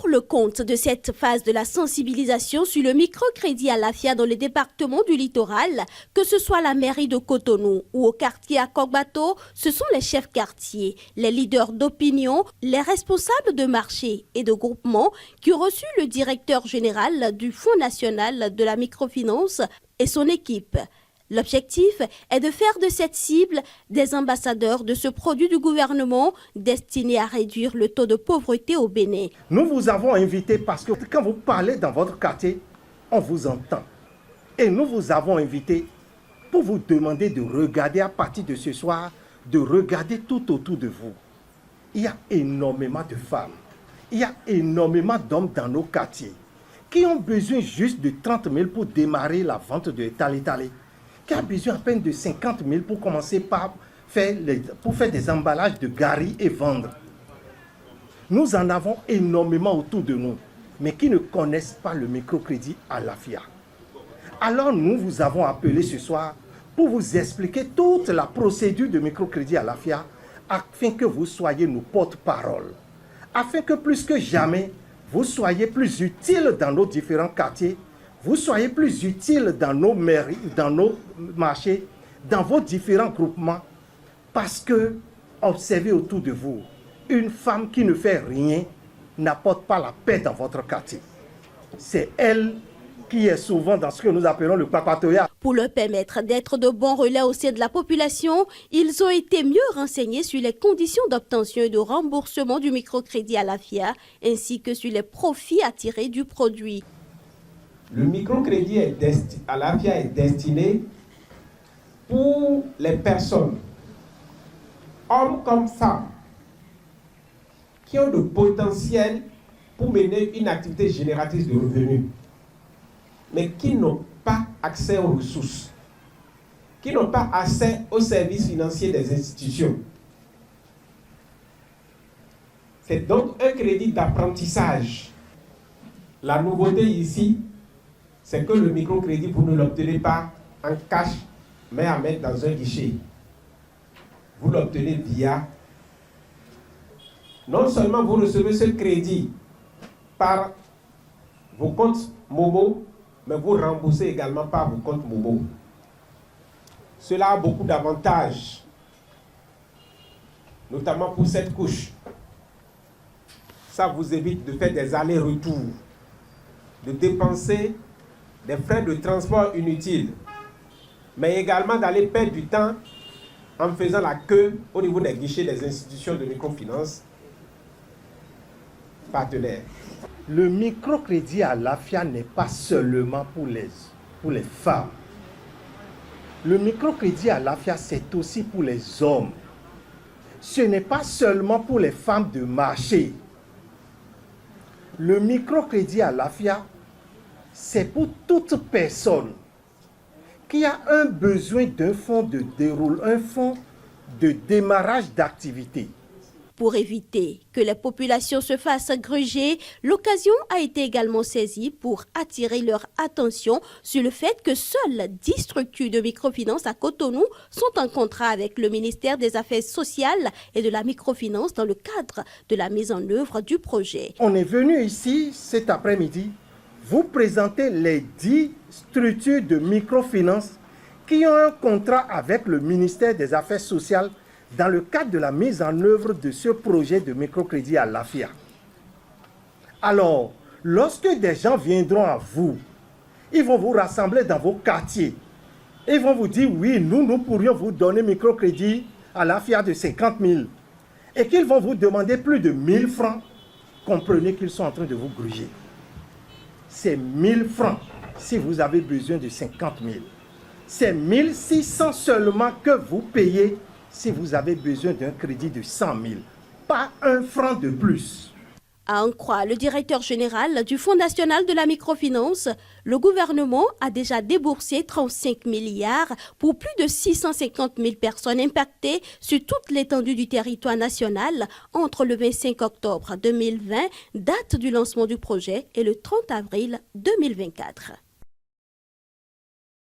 le compte de cette phase de la sensibilisation sur le microcrédit à l'AFIA dans les départements du littoral, que ce soit la mairie de Cotonou ou au quartier à Kokbato, ce sont les chefs quartiers, les leaders d'opinion, les responsables de marché et de groupement qui ont reçu le directeur général du Fonds national de la microfinance et son équipe. L'objectif est de faire de cette cible des ambassadeurs de ce produit du gouvernement destiné à réduire le taux de pauvreté au Bénin. Nous vous avons invité parce que quand vous parlez dans votre quartier, on vous entend. Et nous vous avons invité pour vous demander de regarder à partir de ce soir, de regarder tout autour de vous. Il y a énormément de femmes, il y a énormément d'hommes dans nos quartiers qui ont besoin juste de 30 000 pour démarrer la vente de Tali-Tali, qui a besoin à peine de 50 000 pour commencer par faire des emballages de gari et vendre. Nous en avons énormément autour de nous, mais qui ne connaissent pas le microcrédit à l'AFIA. Alors nous vous avons appelé ce soir pour vous expliquer toute la procédure de microcrédit à l'AFIA afin que vous soyez nos porte-parole, afin que plus que jamais, vous soyez plus utiles dans nos différents quartiers, vous soyez plus utiles dans nos mairies, dans nos marchés, dans vos différents groupements, parce que, observez autour de vous, une femme qui ne fait rien n'apporte pas la paix dans votre quartier. C'est elle qui est souvent dans ce que nous appelons le papatoya. Pour leur permettre d'être de bons relais au sein de la population, ils ont été mieux renseignés sur les conditions d'obtention et de remboursement du microcrédit à l'AFIA, ainsi que sur les profits à tirer du produit. Le microcrédit à l'AFIA est destiné pour les personnes, hommes comme femmes, qui ont le potentiel pour mener une activité génératrice de revenus, mais qui n'ont pas accès aux ressources, qui n'ont pas accès aux services financiers des institutions. C'est donc un crédit d'apprentissage. La nouveauté ici, c'est que le microcrédit, vous ne l'obtenez pas en cash, mais à mettre dans un guichet. Vous l'obtenez via... Non seulement vous recevez ce crédit par vos comptes Momo, mais vous remboursez également par vos comptes Momo. Cela a beaucoup d'avantages, notamment pour cette couche. Ça vous évite de faire des allers-retours, de dépenser des frais de transport inutiles, mais également d'aller perdre du temps en faisant la queue au niveau des guichets des institutions de microfinance partenaires. Le microcrédit à l'AFIA n'est pas seulement pour les femmes. Le microcrédit à l'AFIA, c'est aussi pour les hommes. Ce n'est pas seulement pour les femmes de marché. Le microcrédit à l'AFIA, c'est pour toute personne qui a un besoin d'un fonds de déroulement, un fonds de démarrage d'activité. Pour éviter que les populations se fassent gruger, l'occasion a été également saisie pour attirer leur attention sur le fait que seules 10 structures de microfinance à Cotonou sont en contrat avec le ministère des Affaires sociales et de la microfinance dans le cadre de la mise en œuvre du projet. On est venu ici cet après-midi vous présenter les 10 structures de microfinance qui ont un contrat avec le ministère des Affaires sociales dans le cadre de la mise en œuvre de ce projet de microcrédit à l'AFIA. Alors, lorsque des gens viendront à vous, ils vont vous rassembler dans vos quartiers. Ils vont vous dire, oui, nous pourrions vous donner microcrédit à l'AFIA de 50 000. Et qu'ils vont vous demander plus de 1000 francs. Comprenez qu'ils sont en train de vous gruger. C'est 1000 francs si vous avez besoin de 50 000. C'est 1600 seulement que vous payez si vous avez besoin d'un crédit de 100 000, pas un franc de plus. À en croire le directeur général du Fonds national de la microfinance, le gouvernement a déjà déboursé 35 milliards pour plus de 650 000 personnes impactées sur toute l'étendue du territoire national entre le 25 octobre 2020, date du lancement du projet, et le 30 avril 2024.